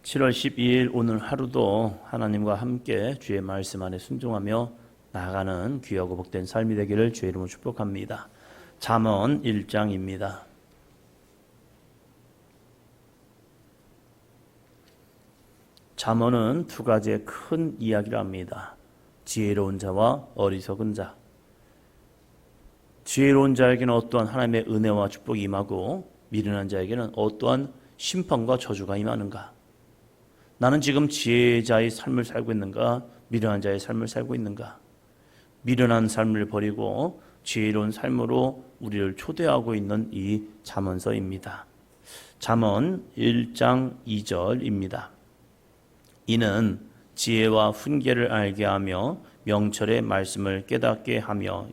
7월 12일 오늘 하루도 하나님과 함께 주의 말씀 안에 순종하며 나아가는 귀하고 복된 삶이 되기를 주의 이름으로 축복합니다. 잠언 1장입니다. 잠언은 두 가지의 큰 이야기를 합니다. 지혜로운 자와 어리석은 자. 지혜로운 자에게는 어떠한 하나님의 은혜와 축복이 임하고 미련한 자에게는 어떠한 심판과 저주가 임하는가. 나는 지금 지혜자의 삶을 살고 있는가, 미련한 자의 삶을 살고 있는가. 미련한 삶을 버리고 지혜로운 삶으로 우리를 초대하고 있는 이 잠언서입니다. 잠언 1장 2절입니다. 이는 지혜와 훈계를 알게 하며 명철의 말씀을 깨닫게 하며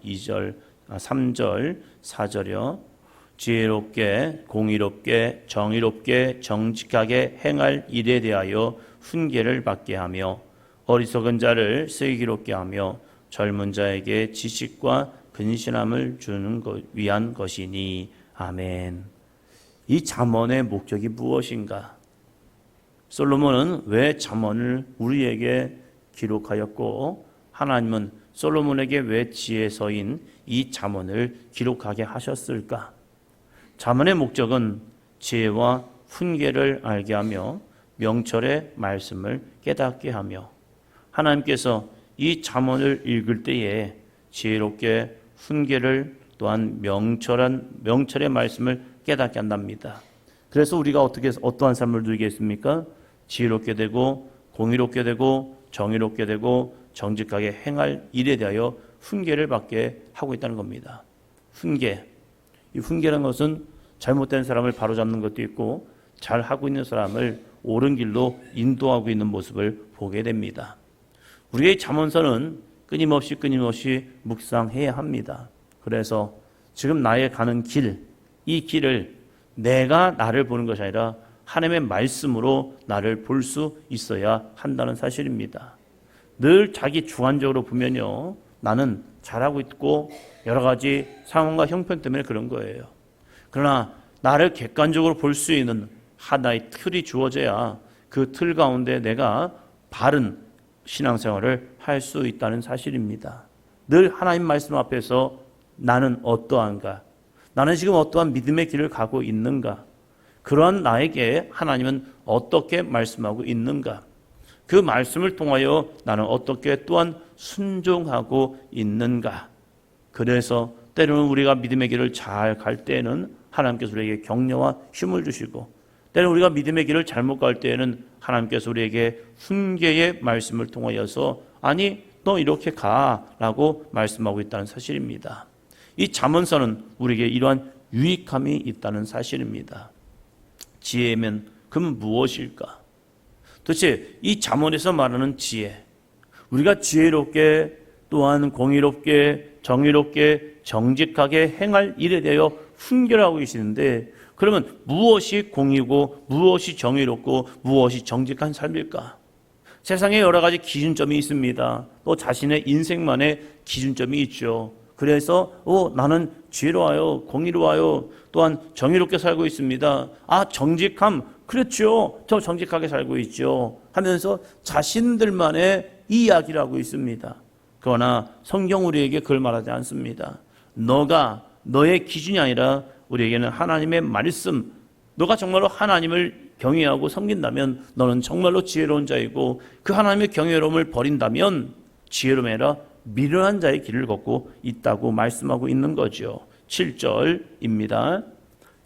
3절 4절이요. 지혜롭게 공의롭게 정의롭게 정직하게 행할 일에 대하여 훈계를 받게 하며 어리석은 자를 슬기롭게 하며 젊은 자에게 지식과 근신함을 주는 위한 것이니. 아멘. 이 잠언의 목적이 무엇인가? 솔로몬은 왜 잠언을 우리에게 기록하였고 하나님은 솔로몬에게 왜 지혜서인 이 잠언을 기록하게 하셨을까? 잠언의 목적은 지혜와 훈계를 알게 하며 명철의 말씀을 깨닫게 하며, 하나님께서 이 잠언을 읽을 때에 지혜롭게 훈계를 또한 명철의 말씀을 깨닫게 한답니다. 그래서 우리가 어떠한 삶을 누리겠습니까? 지혜롭게 되고 공의롭게 되고 정의롭게 되고 정직하게 행할 일에 대하여 훈계를 받게 하고 있다는 겁니다. 훈계. 이 훈계라는 것은 잘못된 사람을 바로잡는 것도 있고 잘하고 있는 사람을 옳은 길로 인도하고 있는 모습을 보게 됩니다. 우리의 잠언서는 끊임없이 묵상해야 합니다. 그래서 지금 나의 가는 길, 이 길을 내가 나를 보는 것이 아니라 하나님의 말씀으로 나를 볼 수 있어야 한다는 사실입니다. 늘 자기 주관적으로 보면요, 나는 잘하고 있고 여러 가지 상황과 형편 때문에 그런 거예요. 그러나 나를 객관적으로 볼 수 있는 하나의 틀이 주어져야 그 틀 가운데 내가 바른 신앙생활을 할 수 있다는 사실입니다. 늘 하나님 말씀 앞에서 나는 어떠한가? 나는 지금 어떠한 믿음의 길을 가고 있는가? 그러한 나에게 하나님은 어떻게 말씀하고 있는가? 그 말씀을 통하여 나는 어떻게 또한 순종하고 있는가? 그래서 때로는 우리가 믿음의 길을 잘 갈 때에는 하나님께서 우리에게 격려와 힘을 주시고, 때로는 우리가 믿음의 길을 잘못 갈 때에는 하나님께서 우리에게 훈계의 말씀을 통하여서 아니 너 이렇게 가라고 말씀하고 있다는 사실입니다. 이 잠언서는 우리에게 이러한 유익함이 있다는 사실입니다. 지혜면 그럼 무엇일까? 도대체 이 잠언에서 말하는 지혜, 우리가 지혜롭게 또한 공의롭게 정의롭게 정직하게 행할 일에 대하여 훈계를 하고 계시는데, 그러면 무엇이 공의고 무엇이 정의롭고 무엇이 정직한 삶일까? 세상에 여러 가지 기준점이 있습니다. 또 자신의 인생만의 기준점이 있죠. 그래서 나는 지혜로워요, 공의로워요, 또한 정의롭게 살고 있습니다. 정직함, 그렇죠, 저 정직하게 살고 있죠 하면서 자신들만의 이야기를 하고 있습니다. 그러나 성경 우리에게 그걸 말하지 않습니다. 너가 너의 기준이 아니라 우리에게는 하나님의 말씀, 너가 정말로 하나님을 경외하고 섬긴다면 너는 정말로 지혜로운 자이고, 그 하나님의 경외로움을 버린다면 지혜로움이 아니라 미련한 자의 길을 걷고 있다고 말씀하고 있는 거죠. 7절입니다.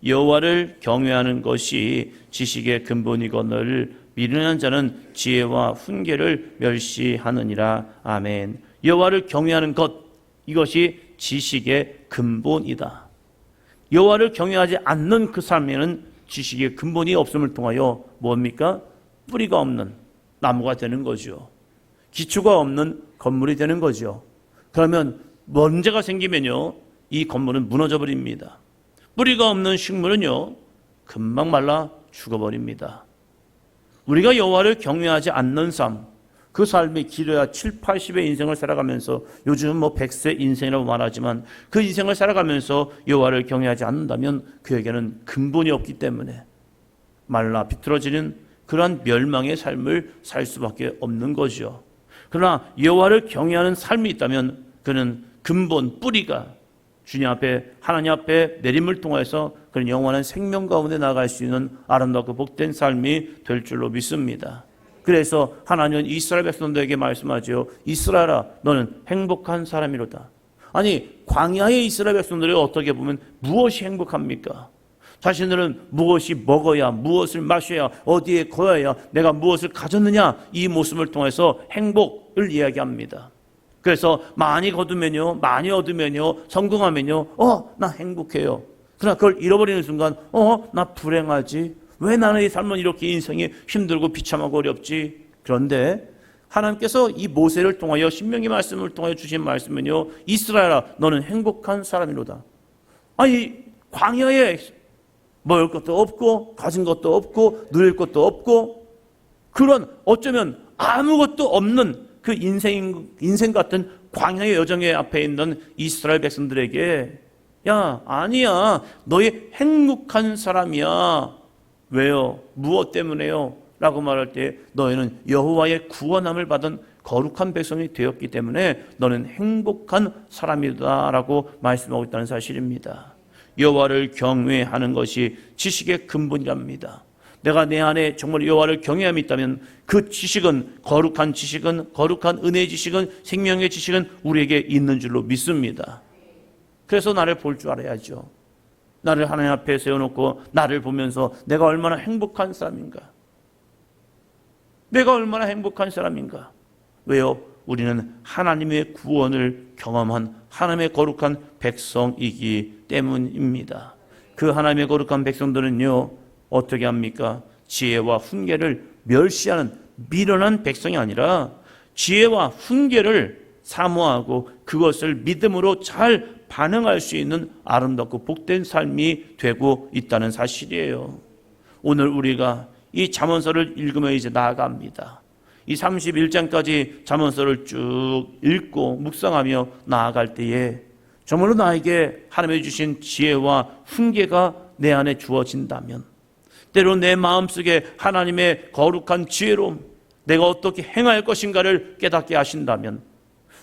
여호와를 경외하는 것이 지식의 근본이거늘 미련한 자는 지혜와 훈계를 멸시하느니라. 아멘. 여호와를 경외하는 것, 이것이 지식의 근본이다. 여호와를 경외하지 않는 그 삶에는 지식의 근본이 없음을 통하여 뭡니까? 뿌리가 없는 나무가 되는 거죠. 기초가 없는 건물이 되는 거죠. 그러면 문제가 생기면요, 이 건물은 무너져 버립니다. 뿌리가 없는 식물은요, 금방 말라 죽어버립니다. 우리가 여호와를 경외하지 않는 삶, 그 삶이 길어야 7, 80의 인생을 살아가면서, 요즘 100세 인생이라고 말하지만 그 인생을 살아가면서 여호와를 경외하지 않는다면 그에게는 근본이 없기 때문에 말라 비틀어지는 그러한 멸망의 삶을 살 수밖에 없는 거죠. 그러나 여호와를 경외하는 삶이 있다면 그는 근본 뿌리가 주님 앞에 하나님 앞에 내림을 통해서 그런 영원한 생명 가운데 나갈 수 있는 아름답고 복된 삶이 될 줄로 믿습니다. 그래서 하나님은 이스라엘 백성들에게 말씀하죠. 이스라엘아, 너는 행복한 사람이로다. 아니, 광야의 이스라엘 백성들이 어떻게 보면 무엇이 행복합니까? 자신들은 무엇이 먹어야, 무엇을 마셔야, 어디에 거야야, 내가 무엇을 가졌느냐, 이 모습을 통해서 행복을 이야기합니다. 그래서 많이 거두면요, 많이 얻으면요, 성공하면요, 나 행복해요. 그러나 그걸 잃어버리는 순간, 나 불행하지. 왜 나는 이 삶은 이렇게 인생이 힘들고 비참하고 어렵지? 그런데 하나님께서 이 모세를 통하여 신명기 말씀을 통하여 주신 말씀은요, 이스라엘아, 너는 행복한 사람이로다. 아니, 광야에 먹을 것도 없고 가진 것도 없고 누릴 것도 없고 그런 어쩌면 아무것도 없는 그 인생 같은 광야의 여정의 앞에 있는 이스라엘 백성들에게 야, 아니야, 너희 행복한 사람이야. 왜요? 무엇 때문에요? 라고 말할 때 너희는 여호와의 구원함을 받은 거룩한 백성이 되었기 때문에 너는 행복한 사람이다 라고 말씀하고 있다는 사실입니다. 여호와를 경외하는 것이 지식의 근본이랍니다. 내가 내 안에 정말 여호와를 경외함이 있다면 그 지식은 거룩한 지식은 거룩한 은혜의 지식은 생명의 지식은 우리에게 있는 줄로 믿습니다. 그래서 나를 볼 줄 알아야죠. 나를 하나님 앞에 세워놓고 나를 보면서 내가 얼마나 행복한 사람인가. 내가 얼마나 행복한 사람인가. 왜요? 우리는 하나님의 구원을 경험한 하나님의 거룩한 백성이기 때문입니다. 그 하나님의 거룩한 백성들은요, 어떻게 합니까? 지혜와 훈계를 멸시하는 미련한 백성이 아니라 지혜와 훈계를 사모하고 그것을 믿음으로 잘 반응할 수 있는 아름답고 복된 삶이 되고 있다는 사실이에요. 오늘 우리가 이 잠언서를 읽으며 이제 나아갑니다. 이 31장까지 잠언서를 쭉 읽고 묵상하며 나아갈 때에 정말로 나에게 하나님이 주신 지혜와 훈계가 내 안에 주어진다면, 때로 내 마음속에 하나님의 거룩한 지혜로 내가 어떻게 행할 것인가를 깨닫게 하신다면,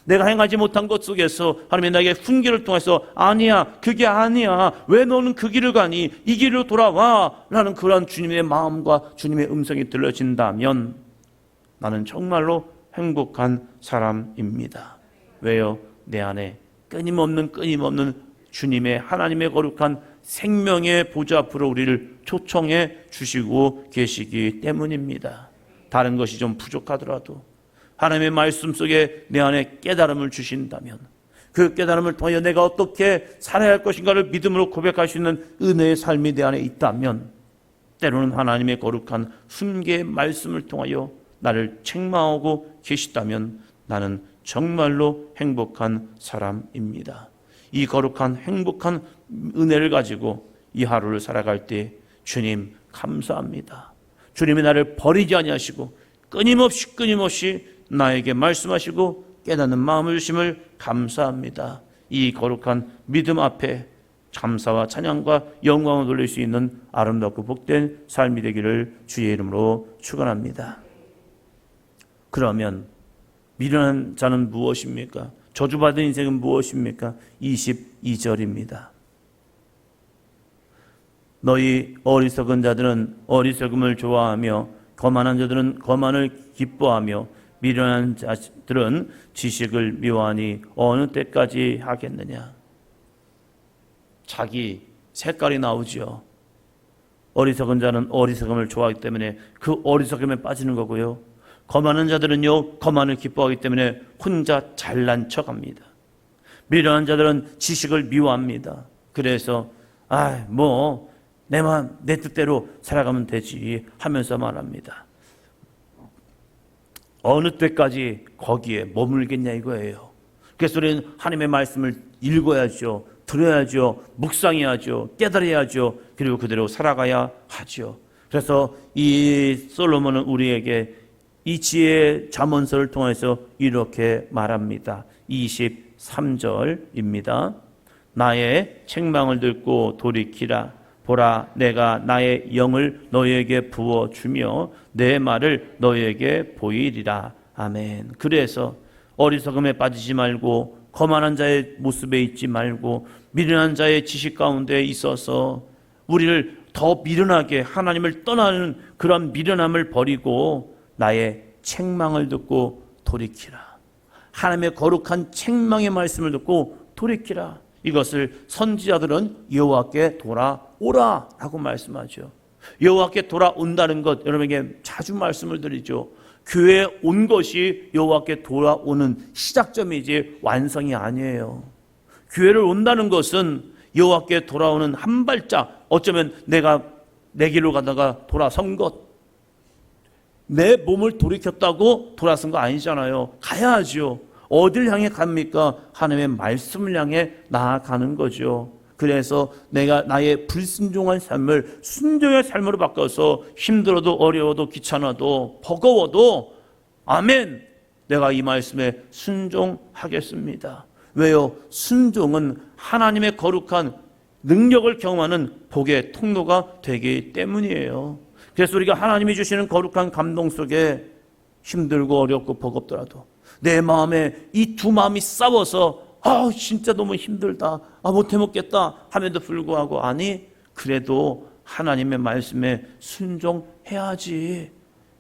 내가 행하지 못한 것 속에서 하나님이 나에게 훈계를 통해서 아니야, 그게 아니야, 왜 너는 그 길을 가니, 이 길로 돌아와 라는 그런 주님의 마음과 주님의 음성이 들려진다면 나는 정말로 행복한 사람입니다. 왜요? 내 안에 끊임없는 주님의 하나님의 거룩한 생명의 보좌 앞으로 우리를 초청해 주시고 계시기 때문입니다. 다른 것이 좀 부족하더라도 하나님의 말씀 속에 내 안에 깨달음을 주신다면 그 깨달음을 통하여 내가 어떻게 살아야 할 것인가를 믿음으로 고백할 수 있는 은혜의 삶이 내 안에 있다면, 때로는 하나님의 거룩한 훈계의 말씀을 통하여 나를 책망하고 계시다면 나는 정말로 행복한 사람입니다. 이 거룩한 행복한 은혜를 가지고 이 하루를 살아갈 때 주님 감사합니다. 주님이 나를 버리지 아니하시고 끊임없이 나에게 말씀하시고 깨닫는 마음을 주심을 감사합니다. 이 거룩한 믿음 앞에 감사와 찬양과 영광을 돌릴 수 있는 아름답고 복된 삶이 되기를 주의 이름으로 축원합니다. 그러면 미련한 자는 무엇입니까? 저주받은 인생은 무엇입니까? 22절입니다. 너희 어리석은 자들은 어리석음을 좋아하며 거만한 자들은 거만을 기뻐하며 미련한 자들은 지식을 미워하니 어느 때까지 하겠느냐. 자기 색깔이 나오죠. 어리석은 자는 어리석음을 좋아하기 때문에 그 어리석음에 빠지는 거고요. 거만한 자들은요, 거만을 기뻐하기 때문에 혼자 잘난 척합니다. 미련한 자들은 지식을 미워합니다. 그래서 내 뜻대로 살아가면 되지 하면서 말합니다. 어느 때까지 거기에 머물겠냐 이거예요. 그래서 우리는 하나님의 말씀을 읽어야죠, 들어야죠, 묵상해야죠, 깨달아야죠, 그리고 그대로 살아가야 하죠. 그래서 이 솔로몬은 우리에게 이 지혜의 잠언서를 통해서 이렇게 말합니다. 23절입니다. 나의 책망을 듣고 돌이키라. 보라, 내가 나의 영을 너희에게 부어주며 내 말을 너희에게 보이리라. 아멘. 그래서 어리석음에 빠지지 말고 거만한 자의 모습에 있지 말고 미련한 자의 지식 가운데 있어서 우리를 더 미련하게 하나님을 떠나는 그런 미련함을 버리고 나의 책망을 듣고 돌이키라. 하나님의 거룩한 책망의 말씀을 듣고 돌이키라. 이것을 선지자들은 여호와께 돌아오라 라고 말씀하죠. 여호와께 돌아온다는 것 여러분에게 자주 말씀을 드리죠. 교회에 온 것이 여호와께 돌아오는 시작점이지 완성이 아니에요. 교회를 온다는 것은 여호와께 돌아오는 한 발짝, 어쩌면 내가 내 길로 가다가 돌아선 것, 내 몸을 돌이켰다고 돌아선 거 아니잖아요. 가야죠. 어딜 향해 갑니까? 하나님의 말씀을 향해 나아가는 거죠. 그래서 내가 나의 불순종한 삶을 순종의 삶으로 바꿔서 힘들어도 어려워도 귀찮아도 버거워도 아멘, 내가 이 말씀에 순종하겠습니다. 왜요? 순종은 하나님의 거룩한 능력을 경험하는 복의 통로가 되기 때문이에요. 그래서 우리가 하나님이 주시는 거룩한 감동 속에 힘들고 어렵고 버겁더라도 내 마음에 이 두 마음이 싸워서 진짜 너무 힘들다, 못 해먹겠다 함에도 불구하고 아니 그래도 하나님의 말씀에 순종해야지.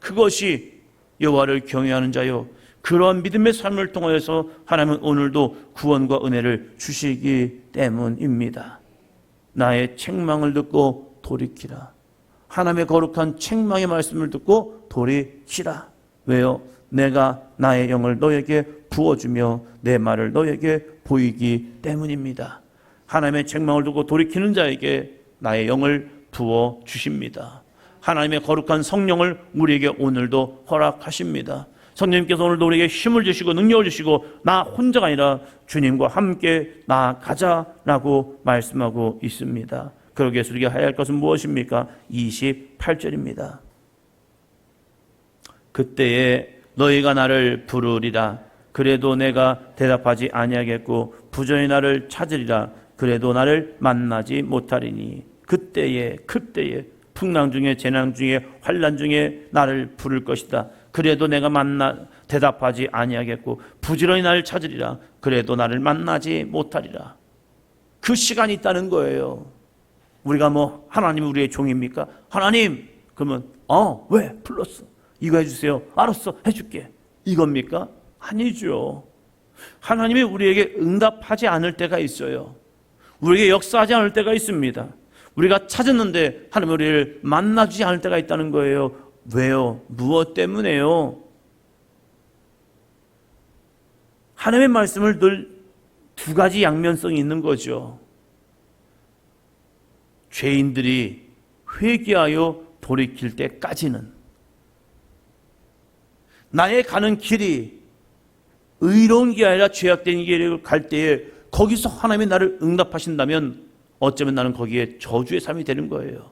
그것이 여호와를 경외하는 자요, 그러한 믿음의 삶을 통하여서 하나님은 오늘도 구원과 은혜를 주시기 때문입니다. 나의 책망을 듣고 돌이키라. 하나님의 거룩한 책망의 말씀을 듣고 돌이키라. 왜요? 내가 나의 영을 너에게 부어주며 내 말을 너에게 보이기 때문입니다. 하나님의 책망을 듣고 돌이키는 자에게 나의 영을 부어주십니다. 하나님의 거룩한 성령을 우리에게 오늘도 허락하십니다. 성령님께서 오늘도 우리에게 힘을 주시고 능력을 주시고 나 혼자가 아니라 주님과 함께 나아가자라고 말씀하고 있습니다. 그러기 위해서 우리가 해야 할 것은 무엇입니까? 28절입니다. 그때에 너희가 나를 부르리라. 그래도 내가 대답하지 아니하겠고 부전히 나를 찾으리라. 그래도 나를 만나지 못하리니 그때에 풍랑 중에 재난 중에 환난 중에 나를 부를 것이다. 그래도 내가 대답하지 아니하겠고 부지런히 나를 찾으리라. 그래도 나를 만나지 못하리라. 그 시간이 있다는 거예요. 우리가 하나님이 우리의 종입니까? 하나님, 그러면 왜 불렀어? 이거 해주세요. 알았어, 해줄게. 이겁니까? 아니죠. 하나님이 우리에게 응답하지 않을 때가 있어요. 우리에게 역사하지 않을 때가 있습니다. 우리가 찾았는데 하나님 우리를 만나주지 않을 때가 있다는 거예요. 왜요? 무엇 때문에요? 하나님의 말씀을 늘 두 가지 양면성이 있는 거죠. 죄인들이 회개하여 돌이킬 때까지는, 나의 가는 길이 의로운 게 아니라 죄악된 길을 갈 때에 거기서 하나님이 나를 응답하신다면 어쩌면 나는 거기에 저주의 삶이 되는 거예요.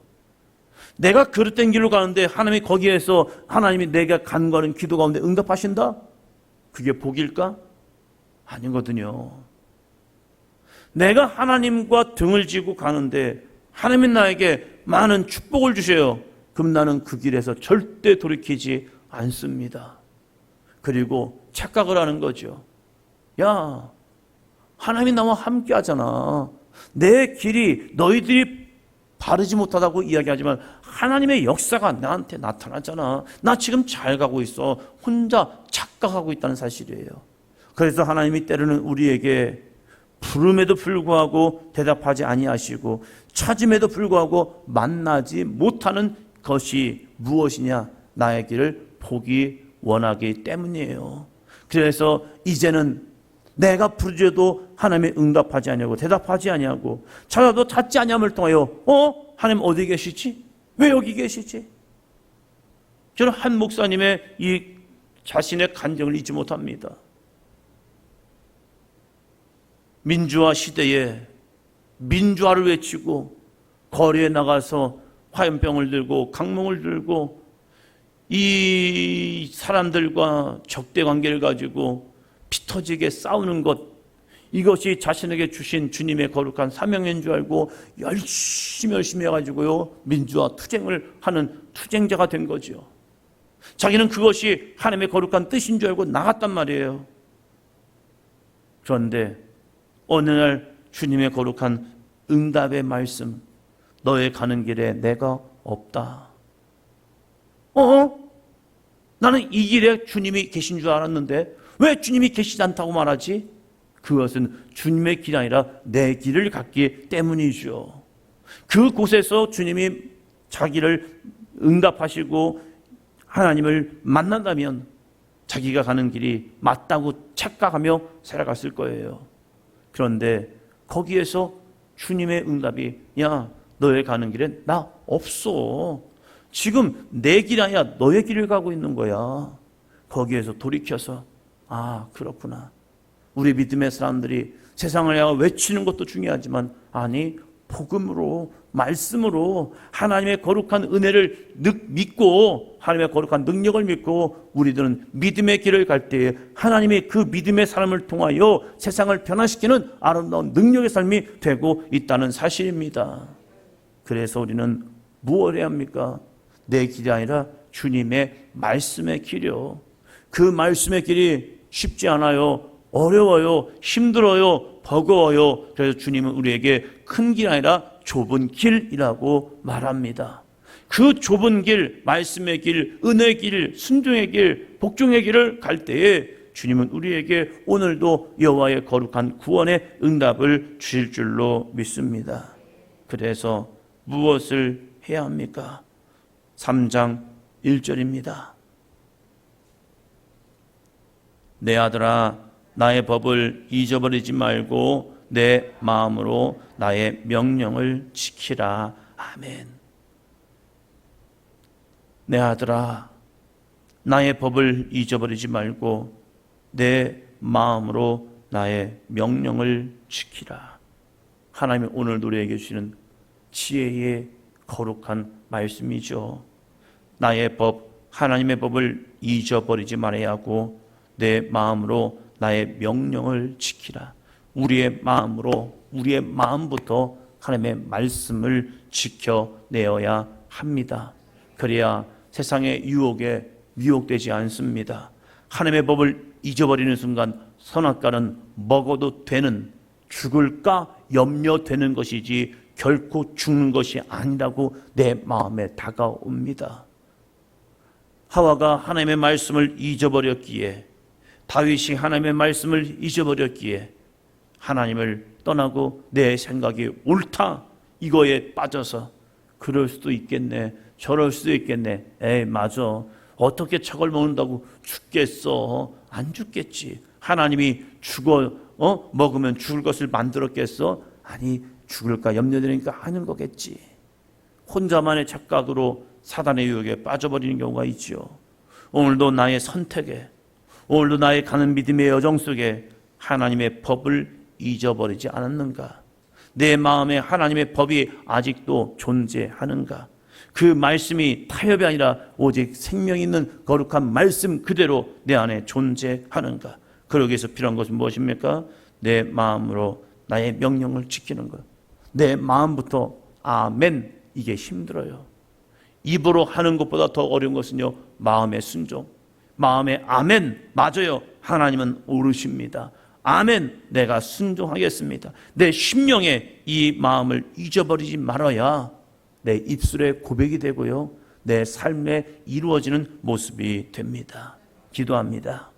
내가 그릇된 길로 가는데 하나님이 거기에서 하나님이 내가 간구하는 기도 가운데 응답하신다? 그게 복일까? 아니거든요. 내가 하나님과 등을 지고 가는데 하나님이 나에게 많은 축복을 주셔요. 그럼 나는 그 길에서 절대 돌이키지 않습니다. 그리고 착각을 하는 거죠. 야, 하나님이 나와 함께 하잖아. 내 길이 너희들이 바르지 못하다고 이야기하지만 하나님의 역사가 나한테 나타나잖아. 나 지금 잘 가고 있어. 혼자 착각하고 있다는 사실이에요. 그래서 하나님이 때로는 우리에게 부름에도 불구하고 대답하지 아니하시고 찾음에도 불구하고 만나지 못하는 것이 무엇이냐? 나의 길을 보기 원하기 때문이에요. 그래서 이제는 내가 부르짖어도 하나님이 응답하지 아니하고 대답하지 아니하고 찾아도 찾지 아니함을 통하여 하나님 어디 계시지? 왜 여기 계시지? 저는 한 목사님의 이 자신의 간증을 잊지 못합니다. 민주화 시대에 민주화를 외치고 거리에 나가서 화염병을 들고 강몽을 들고 이 사람들과 적대 관계를 가지고 피 터지게 싸우는 것, 이것이 자신에게 주신 주님의 거룩한 사명인 줄 알고 열심히 해가지고요, 민주화 투쟁을 하는 투쟁자가 된 거죠. 자기는 그것이 하나님의 거룩한 뜻인 줄 알고 나갔단 말이에요. 그런데 어느 날 주님의 거룩한 응답의 말씀, 너의 가는 길에 내가 없다. 나는 이 길에 주님이 계신 줄 알았는데 왜 주님이 계시지 않다고 말하지? 그것은 주님의 길이 아니라 내 길을 갔기 때문이죠. 그곳에서 주님이 자기를 응답하시고 하나님을 만난다면 자기가 가는 길이 맞다고 착각하며 살아갔을 거예요. 그런데 거기에서 주님의 응답이, 야, 너의 가는 길에 나 없어. 지금 내 길이 아니라 너의 길을 가고 있는 거야. 거기에서 돌이켜서, 아, 그렇구나. 우리 믿음의 사람들이 세상을 향해 외치는 것도 중요하지만, 아니, 복음으로, 말씀으로 하나님의 거룩한 은혜를 믿고 하나님의 거룩한 능력을 믿고 우리들은 믿음의 길을 갈 때에 하나님이 그 믿음의 사람을 통하여 세상을 변화시키는 아름다운 능력의 삶이 되고 있다는 사실입니다. 그래서 우리는 무엇을 해야 합니까? 내 길이 아니라 주님의 말씀의 길이요. 그 말씀의 길이 쉽지 않아요. 어려워요. 힘들어요. 버거워요. 그래서 주님은 우리에게 큰 길 아니라 좁은 길이라고 말합니다. 그 좁은 길, 말씀의 길, 은혜의 길, 순종의 길, 복종의 길을 갈 때에 주님은 우리에게 오늘도 여호와의 거룩한 구원의 응답을 주실 줄로 믿습니다. 그래서 무엇을 해야 합니까? 3장 1절입니다. 내 아들아, 나의 법을 잊어버리지 말고 내 마음으로 나의 명령을 지키라. 아멘. 내 아들아, 나의 법을 잊어버리지 말고 내 마음으로 나의 명령을 지키라. 하나님이 오늘 우리에게 주시는 지혜의 거룩한 말씀이죠. 나의 법, 하나님의 법을 잊어버리지 말아야 하고 내 마음으로 나의 명령을 지키라. 우리의 마음으로, 우리의 마음부터 하나님의 말씀을 지켜내어야 합니다. 그래야 세상의 유혹에 미혹되지 않습니다. 하나님의 법을 잊어버리는 순간 선악과는 먹어도 되는, 죽을까 염려되는 것이지 결코 죽는 것이 아니라고 내 마음에 다가옵니다. 하와가 하나님의 말씀을 잊어버렸기에, 다윗이 하나님의 말씀을 잊어버렸기에 하나님을 떠나고 내 생각이 옳다 이거에 빠져서 그럴 수도 있겠네, 저럴 수도 있겠네. 에이, 맞아. 어떻게 저걸 먹는다고 죽겠어? 안 죽겠지. 하나님이 먹으면 죽을 것을 만들었겠어? 아니, 죽을까 염려되니까 하는 거겠지. 혼자만의 착각으로 사단의 유혹에 빠져버리는 경우가 있죠. 오늘도 나의 선택에, 오늘도 나의 가는 믿음의 여정 속에 하나님의 법을 잊어버리지 않았는가? 내 마음에 하나님의 법이 아직도 존재하는가? 그 말씀이 타협이 아니라 오직 생명 있는 거룩한 말씀 그대로 내 안에 존재하는가? 그러기 위해서 필요한 것은 무엇입니까? 내 마음으로 나의 명령을 지키는 것. 내 마음부터 아멘, 이게 힘들어요. 입으로 하는 것보다 더 어려운 것은요, 마음의 순종. 마음의 아멘, 맞아요. 하나님은 옳으십니다. 아멘, 내가 순종하겠습니다. 내 심령에 이 마음을 잊어버리지 말아야 내 입술의 고백이 되고요, 내 삶에 이루어지는 모습이 됩니다. 기도합니다.